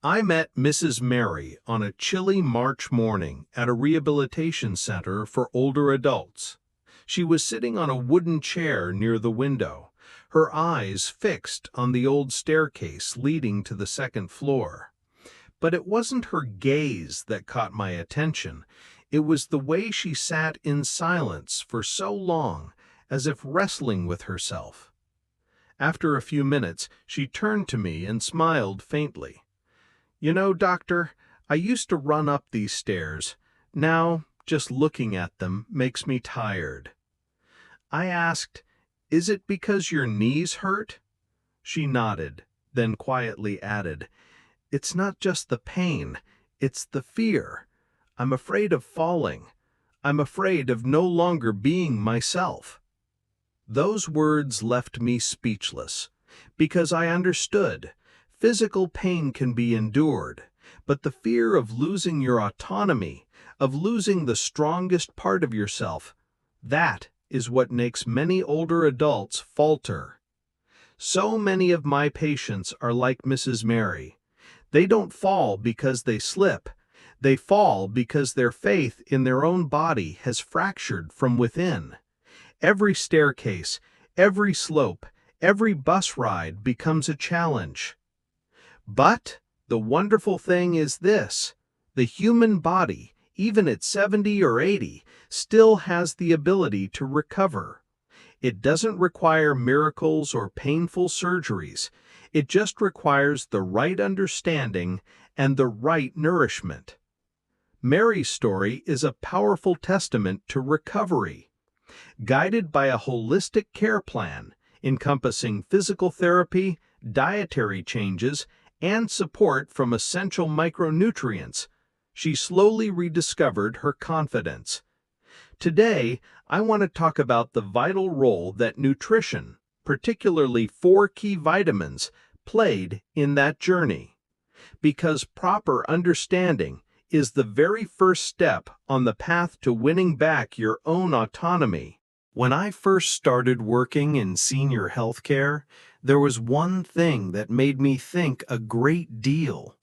I met Mrs. Mary on a chilly March morning at a rehabilitation center for older adults. She was sitting on a wooden chair near the window, her eyes fixed on the old staircase leading to the second floor. But it wasn't her gaze that caught my attention. It was the way she sat in silence for so long, as if wrestling with herself. After a few minutes, she turned to me and smiled faintly. "You know, doctor, I used to run up these stairs. Now, just looking at them makes me tired." I asked, "Is it because your knees hurt?" She nodded, then quietly added, "It's not just the pain, it's the fear. I'm afraid of falling. I'm afraid of no longer being myself." Those words left me speechless, because I understood. Physical pain can be endured, but the fear of losing your autonomy, of losing the strongest part of yourself, that is what makes many older adults falter. So many of my patients are like Mrs. Mary. They don't fall because they slip. They fall because their faith in their own body has fractured from within. Every staircase, every slope, every bus ride becomes a challenge. But the wonderful thing is this: the human body, even at 70 or 80, still has the ability to recover. It doesn't require miracles or painful surgeries. It just requires the right understanding and the right nourishment. Mary's story is a powerful testament to recovery. Guided by a holistic care plan encompassing physical therapy, dietary changes, and support from essential micronutrients, she slowly rediscovered her confidence. Today, I want to talk about the vital role that nutrition, particularly 4 key vitamins, played in that journey. Because proper understanding is the very first step on the path to winning back your own autonomy. When I first started working in senior healthcare, there was one thing that made me think a great deal.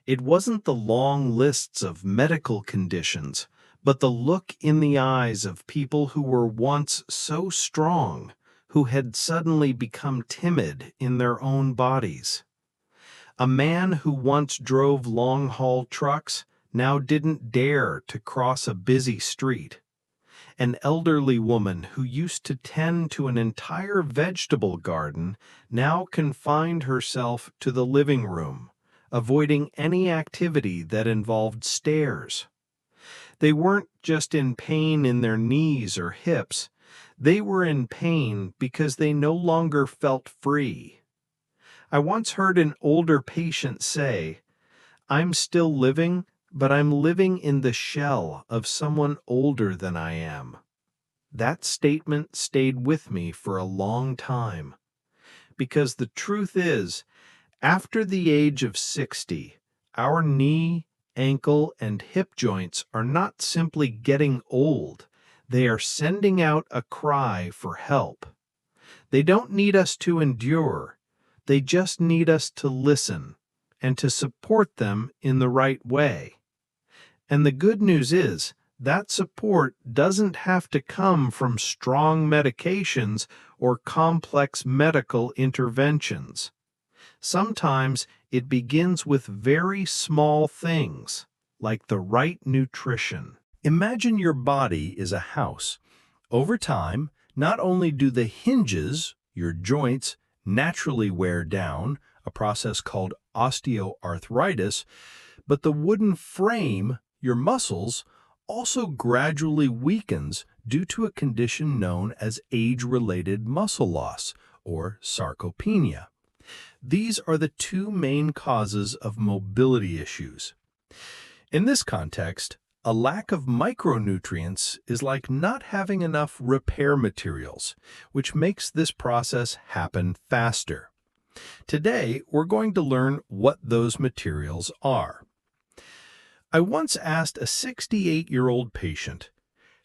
It wasn't the long lists of medical conditions, but the look in the eyes of people who were once so strong, who had suddenly become timid in their own bodies. A man who once drove long-haul trucks now didn't dare to cross a busy street. An elderly woman who used to tend to an entire vegetable garden now confined herself to the living room, avoiding any activity that involved stairs. They weren't just in pain in their knees or hips. They were in pain because they no longer felt free. I once heard an older patient say, "I'm still living, but I'm living in the shell of someone older than I am." That statement stayed with me for a long time, because the truth is, after the age of 60, our knee, ankle, and hip joints are not simply getting old, they are sending out a cry for help. They don't need us to endure, they just need us to listen and to support them in the right way. And the good news is, that support doesn't have to come from strong medications or complex medical interventions. Sometimes it begins with very small things, like the right nutrition. Imagine your body is a house. Over time, not only do the hinges, your joints, naturally wear down, a process called osteoarthritis, but the wooden frame, your muscles, also gradually weakens due to a condition known as age-related muscle loss, or sarcopenia. These are the 2 main causes of mobility issues. In this context, a lack of micronutrients is like not having enough repair materials, which makes this process happen faster. Today, we're going to learn what those materials are. I once asked a 68-year-old patient,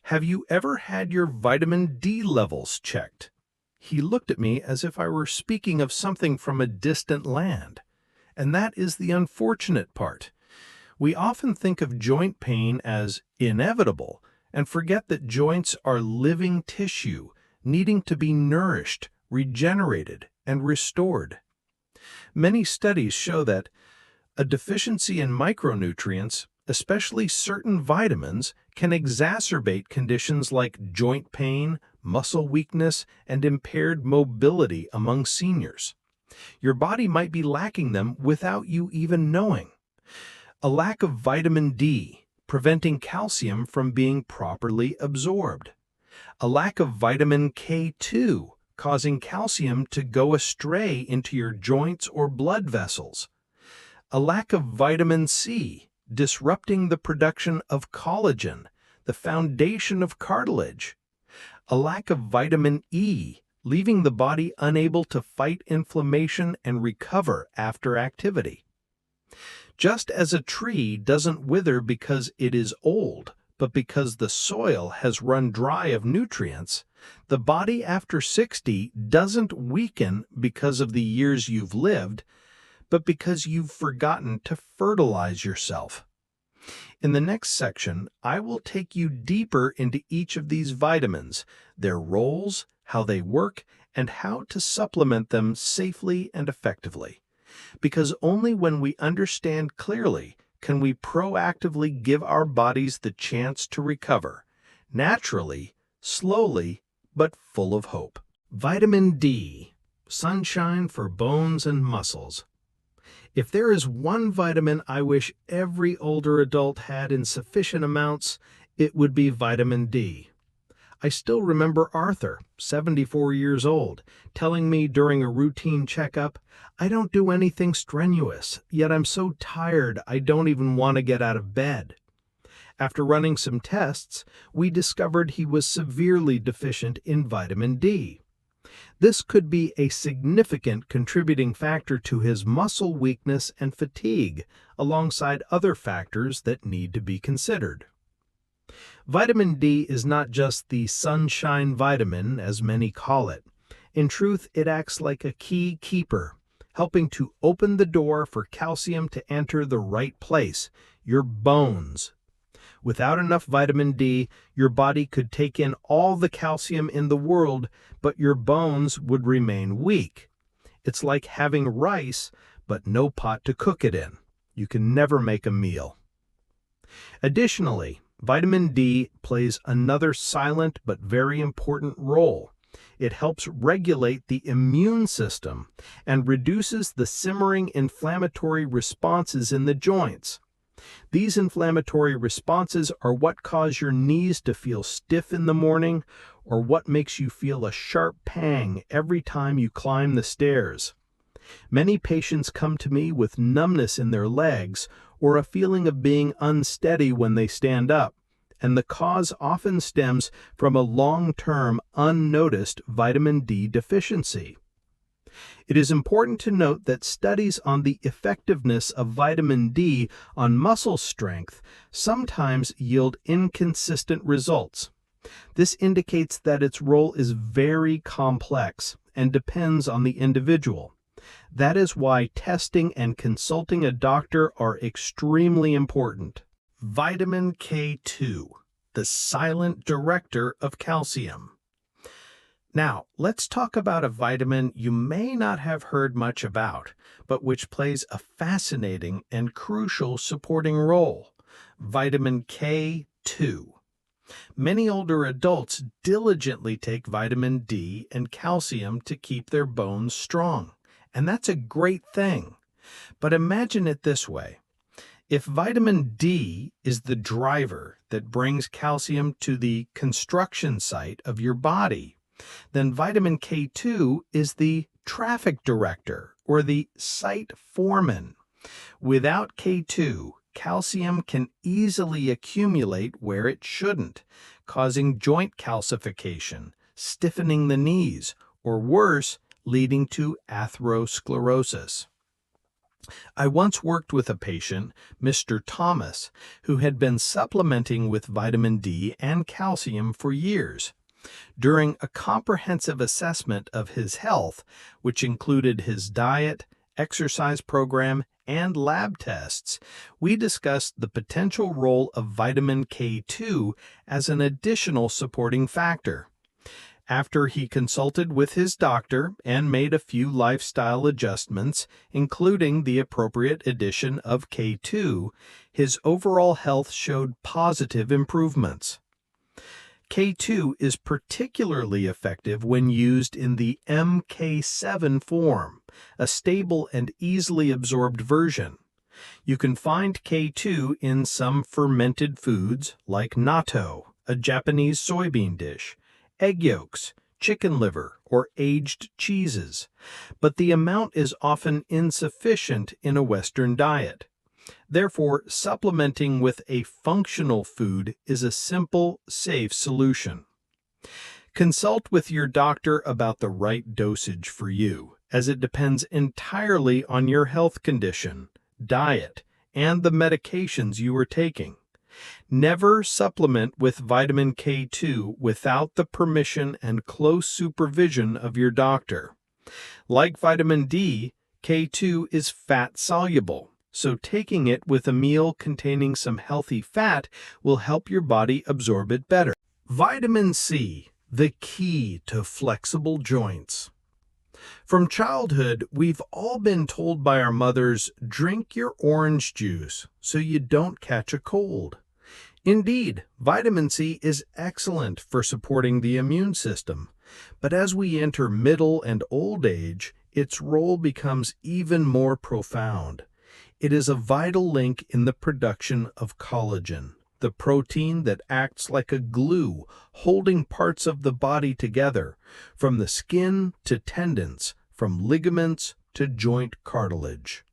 "Have you ever had your vitamin D levels checked?" He looked at me as if I were speaking of something from a distant land. And that is the unfortunate part. We often think of joint pain as inevitable and forget that joints are living tissue needing to be nourished, regenerated, and restored. Many studies show that a deficiency in micronutrients, especially certain vitamins, can exacerbate conditions like joint pain, muscle weakness, and impaired mobility among seniors. Your body might be lacking them without you even knowing. A lack of vitamin D, preventing calcium from being properly absorbed. A lack of vitamin K2, causing calcium to go astray into your joints or blood vessels. A lack of vitamin C, disrupting the production of collagen, the foundation of cartilage. A lack of vitamin E, leaving the body unable to fight inflammation and recover after activity. Just as a tree doesn't wither because it is old, but because the soil has run dry of nutrients, the body after 60 doesn't weaken because of the years you've lived, but because you've forgotten to fertilize yourself. In the next section, I will take you deeper into each of these vitamins, their roles, how they work, and how to supplement them safely and effectively. Because only when we understand clearly can we proactively give our bodies the chance to recover, naturally, slowly, but full of hope. Vitamin D, sunshine for bones and muscles. If there is one vitamin I wish every older adult had in sufficient amounts, it would be vitamin D. I still remember Arthur, 74 years old, telling me during a routine checkup, "I don't do anything strenuous, yet I'm so tired I don't even want to get out of bed." After running some tests, we discovered he was severely deficient in vitamin D. This could be a significant contributing factor to his muscle weakness and fatigue, alongside other factors that need to be considered. Vitamin D is not just the sunshine vitamin, as many call it. In truth, it acts like a key keeper, helping to open the door for calcium to enter the right place, your bones. Without enough vitamin D, your body could take in all the calcium in the world, but your bones would remain weak. It's like having rice, but no pot to cook it in. You can never make a meal. Additionally, vitamin D plays another silent but very important role. It helps regulate the immune system and reduces the simmering inflammatory responses in the joints. These inflammatory responses are what cause your knees to feel stiff in the morning or what makes you feel a sharp pang every time you climb the stairs. Many patients come to me with numbness in their legs or a feeling of being unsteady when they stand up, and the cause often stems from a long-term, unnoticed vitamin D deficiency. It is important to note that studies on the effectiveness of vitamin D on muscle strength sometimes yield inconsistent results. This indicates that its role is very complex and depends on the individual. That is why testing and consulting a doctor are extremely important. Vitamin K2, the silent director of calcium. Now, let's talk about a vitamin you may not have heard much about, but which plays a fascinating and crucial supporting role: vitamin K2. Many older adults diligently take vitamin D and calcium to keep their bones strong, and that's a great thing. But imagine it this way. If vitamin D is the driver that brings calcium to the construction site of your body, then vitamin K2 is the traffic director or the site foreman. Without K2, calcium can easily accumulate where it shouldn't, causing joint calcification, stiffening the knees, or worse, leading to atherosclerosis. I once worked with a patient, Mr. Thomas, who had been supplementing with vitamin D and calcium for years. During a comprehensive assessment of his health, which included his diet, exercise program, and lab tests, we discussed the potential role of vitamin K2 as an additional supporting factor. After he consulted with his doctor and made a few lifestyle adjustments, including the appropriate addition of K2, his overall health showed positive improvements. K2 is particularly effective when used in the MK7 form, a stable and easily absorbed version. You can find K2 in some fermented foods like natto, a Japanese soybean dish, egg yolks, chicken liver, or aged cheeses, but the amount is often insufficient in a Western diet. Therefore, supplementing with a functional food is a simple, safe solution. Consult with your doctor about the right dosage for you, as it depends entirely on your health condition, diet, and the medications you are taking. Never supplement with vitamin K2 without the permission and close supervision of your doctor. Like vitamin D, K2 is fat-soluble, so taking it with a meal containing some healthy fat will help your body absorb it better. Vitamin C, the key to flexible joints. From childhood, we've all been told by our mothers, drink your orange juice so you don't catch a cold. Indeed, vitamin C is excellent for supporting the immune system, but as we enter middle and old age, its role becomes even more profound. It is a vital link in the production of collagen, the protein that acts like a glue, holding parts of the body together, from the skin to tendons, from ligaments to joint cartilage.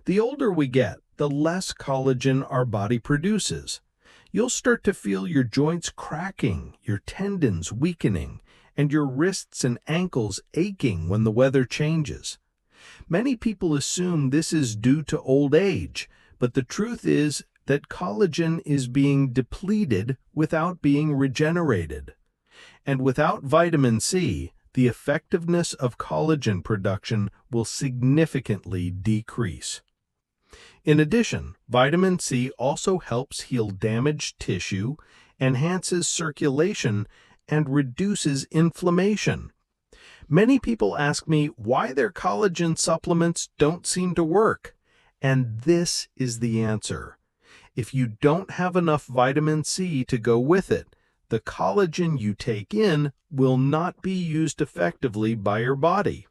The older we get, the less collagen our body produces. You'll start to feel your joints cracking, your tendons weakening, and your wrists and ankles aching when the weather changes. Many people assume this is due to old age, but the truth is that collagen is being depleted without being regenerated. And without vitamin C, the effectiveness of collagen production will significantly decrease. In addition, vitamin C also helps heal damaged tissue, enhances circulation, and reduces inflammation. Many people ask me why their collagen supplements don't seem to work, and this is the answer. If you don't have enough vitamin C to go with it, the collagen you take in will not be used effectively by your body.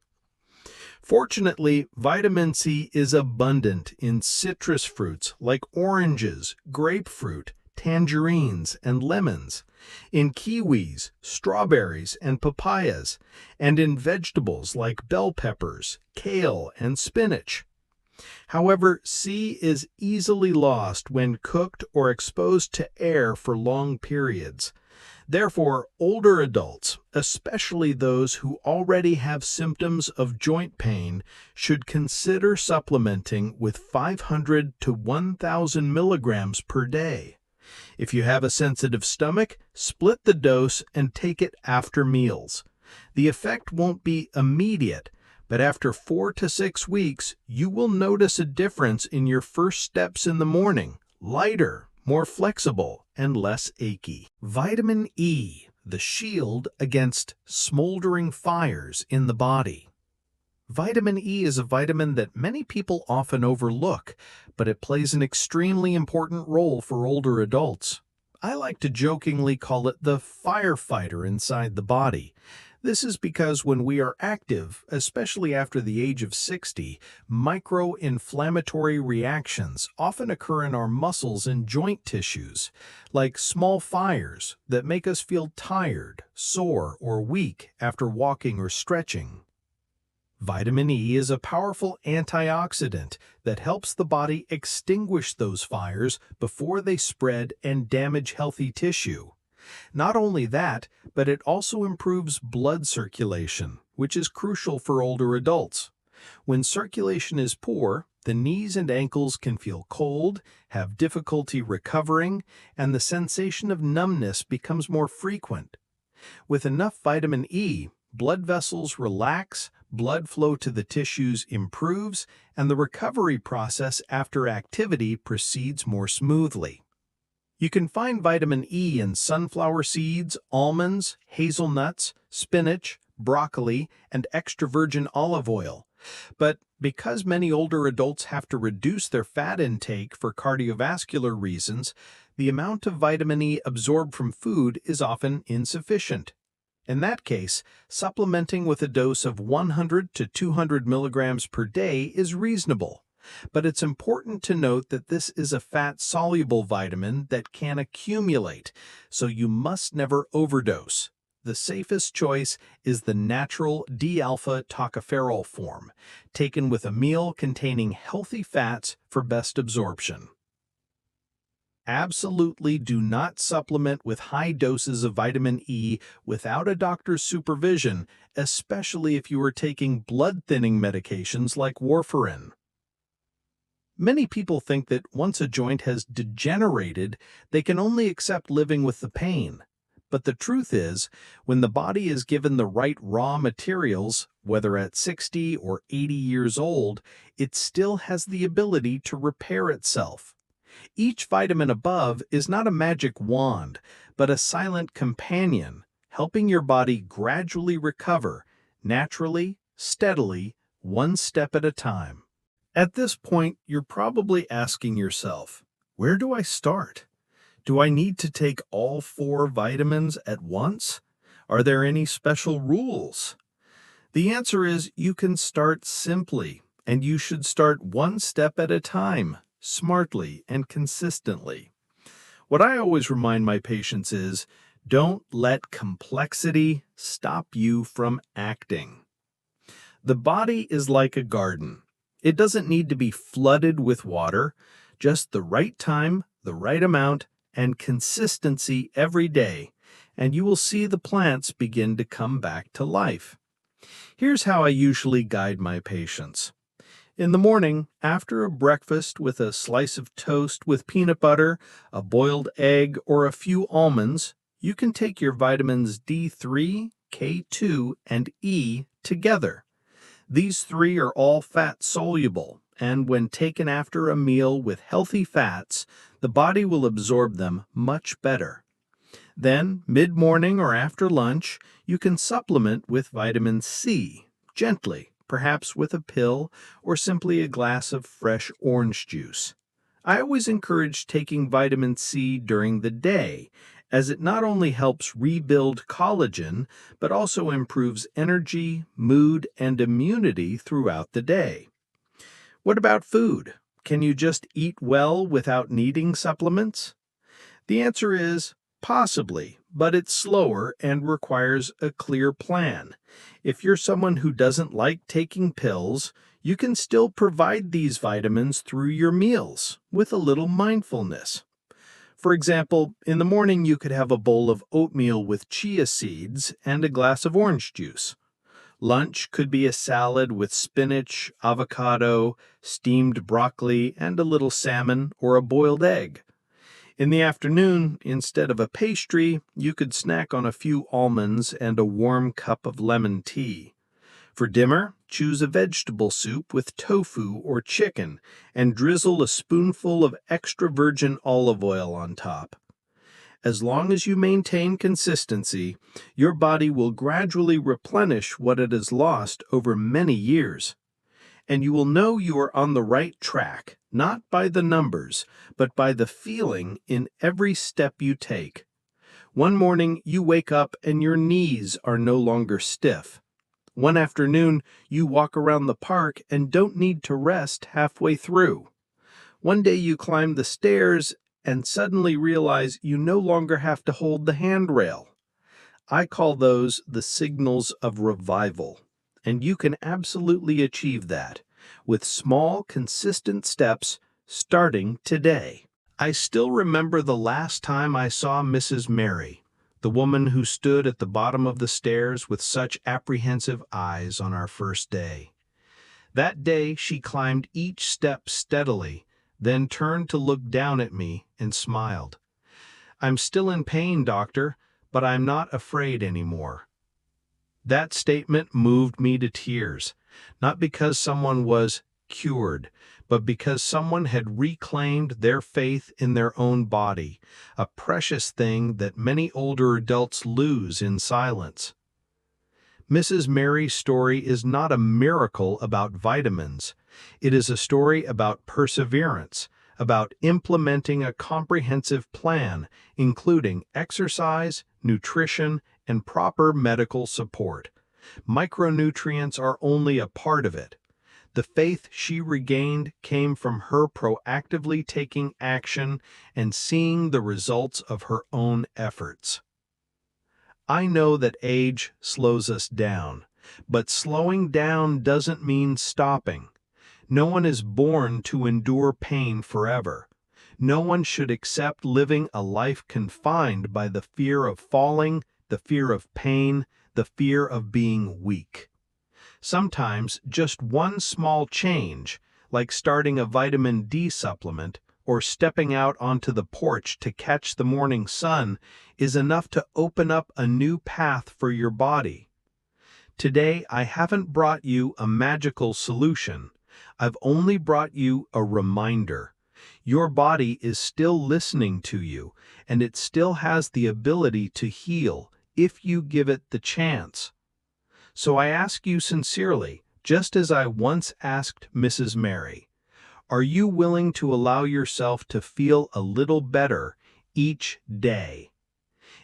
Fortunately, vitamin C is abundant in citrus fruits like oranges, grapefruit, tangerines, and lemons, in kiwis, strawberries, and papayas, and in vegetables like bell peppers, kale, and spinach. However, C is easily lost when cooked or exposed to air for long periods. Therefore, older adults, especially those who already have symptoms of joint pain, should consider supplementing with 500 to 1,000 milligrams per day. If you have a sensitive stomach, split the dose and take it after meals. The effect won't be immediate, but after 4 to 6 weeks, you will notice a difference in your first steps in the morning, lighter, more flexible, and less achy. Vitamin E, the shield against smoldering fires in the body. Vitamin E is a vitamin that many people often overlook, but it plays an extremely important role for older adults. I like to jokingly call it the firefighter inside the body. This is because when we are active, especially after the age of 60, micro-inflammatory reactions often occur in our muscles and joint tissues, like small fires that make us feel tired, sore, or weak after walking or stretching. Vitamin E is a powerful antioxidant that helps the body extinguish those fires before they spread and damage healthy tissue. Not only that, but it also improves blood circulation, which is crucial for older adults. When circulation is poor, the knees and ankles can feel cold, have difficulty recovering, and the sensation of numbness becomes more frequent. With enough vitamin E, blood vessels relax, blood flow to the tissues improves, and the recovery process after activity proceeds more smoothly. You can find vitamin E in sunflower seeds, almonds, hazelnuts, spinach, broccoli, and extra virgin olive oil. But because many older adults have to reduce their fat intake for cardiovascular reasons, the amount of vitamin E absorbed from food is often insufficient. In that case, supplementing with a dose of 100 to 200 milligrams per day is reasonable. But it's important to note that this is a fat-soluble vitamin that can accumulate, so you must never overdose. The safest choice is the natural D-alpha tocopherol form, taken with a meal containing healthy fats for best absorption. Absolutely do not supplement with high doses of vitamin E without a doctor's supervision, especially if you are taking blood-thinning medications like warfarin. Many people think that once a joint has degenerated, they can only accept living with the pain. But the truth is, when the body is given the right raw materials, whether at 60 or 80 years old, it still has the ability to repair itself. Each vitamin above is not a magic wand, but a silent companion, helping your body gradually recover, naturally, steadily, one step at a time. At this point, you're probably asking yourself, where do I start? Do I need to take all 4 vitamins at once? Are there any special rules? The answer is you can start simply, and you should start one step at a time, smartly and consistently. What I always remind my patients is, don't let complexity stop you from acting. The body is like a garden. It doesn't need to be flooded with water, just the right time, the right amount, and consistency every day, and you will see the plants begin to come back to life. Here's how I usually guide my patients. In the morning, after a breakfast with a slice of toast with peanut butter, a boiled egg, or a few almonds, you can take your vitamins D3, K2, and E together. These 3 are all fat-soluble, and when taken after a meal with healthy fats, the body will absorb them much better. Then, mid-morning or after lunch, you can supplement with vitamin C, gently, perhaps with a pill or simply a glass of fresh orange juice. I always encourage taking vitamin C during the day, as it not only helps rebuild collagen, but also improves energy, mood, and immunity throughout the day. What about food? Can you just eat well without needing supplements? The answer is possibly, but it's slower and requires a clear plan. If you're someone who doesn't like taking pills, you can still provide these vitamins through your meals with a little mindfulness. For example, in the morning you could have a bowl of oatmeal with chia seeds and a glass of orange juice. Lunch could be a salad with spinach, avocado, steamed broccoli, and a little salmon or a boiled egg. In the afternoon, instead of a pastry, you could snack on a few almonds and a warm cup of lemon tea. For dinner, choose a vegetable soup with tofu or chicken and drizzle a spoonful of extra virgin olive oil on top. As long as you maintain consistency, your body will gradually replenish what it has lost over many years. And you will know you are on the right track, not by the numbers, but by the feeling in every step you take. One morning, you wake up and your knees are no longer stiff. One afternoon, you walk around the park and don't need to rest halfway through. One day you climb the stairs and suddenly realize you no longer have to hold the handrail. I call those the signals of revival, and you can absolutely achieve that with small, consistent steps starting today. I still remember the last time I saw Mrs. Mary, the woman who stood at the bottom of the stairs with such apprehensive eyes on our first day. That day she climbed each step steadily, then turned to look down at me and smiled. "I'm still in pain, doctor, but I'm not afraid anymore." That statement moved me to tears, not because someone was cured, but because someone had reclaimed their faith in their own body, a precious thing that many older adults lose in silence. Mrs. Mary's story is not a miracle about vitamins. It is a story about perseverance, about implementing a comprehensive plan, including exercise, nutrition, and proper medical support. Micronutrients are only a part of it. The faith she regained came from her proactively taking action and seeing the results of her own efforts. I know that age slows us down, but slowing down doesn't mean stopping. No one is born to endure pain forever. No one should accept living a life confined by the fear of falling, the fear of pain, the fear of being weak. Sometimes just one small change, like starting a vitamin D supplement or stepping out onto the porch to catch the morning sun, is enough to open up a new path for your body. Today, I haven't brought you a magical solution. I've only brought you a reminder. Your body is still listening to you, and it still has the ability to heal if you give it the chance. So I ask you sincerely, just as I once asked Mrs. Mary, are you willing to allow yourself to feel a little better each day?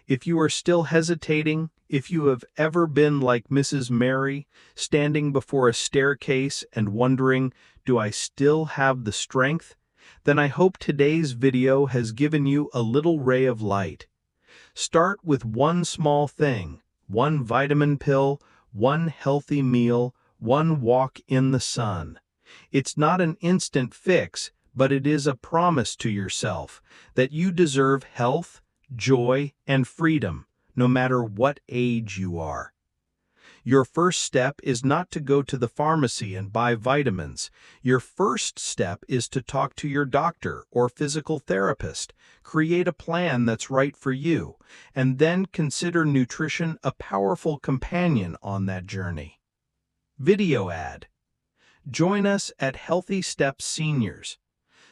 If you are still hesitating, if you have ever been like Mrs. Mary, standing before a staircase and wondering, do I still have the strength? Then I hope today's video has given you a little ray of light. Start with one small thing, one vitamin pill, one healthy meal, one walk in the sun. It's not an instant fix, but it is a promise to yourself that you deserve health, joy, and freedom, no matter what age you are. Your first step is not to go to the pharmacy and buy vitamins. Your first step is to talk to your doctor or physical therapist, create a plan that's right for you, and then consider nutrition a powerful companion on that journey. Video ad. Join us at Healthy Steps Seniors.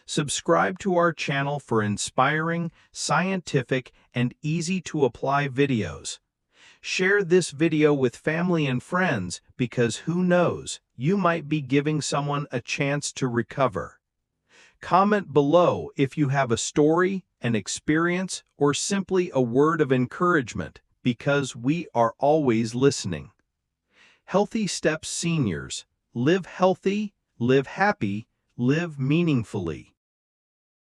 Subscribe to our channel for inspiring, scientific, and easy-to-apply videos. Share this video with family and friends because who knows, you might be giving someone a chance to recover. Comment below if you have a story, an experience, or simply a word of encouragement because we are always listening. Healthy Steps Seniors. Live healthy, live happy, live meaningfully.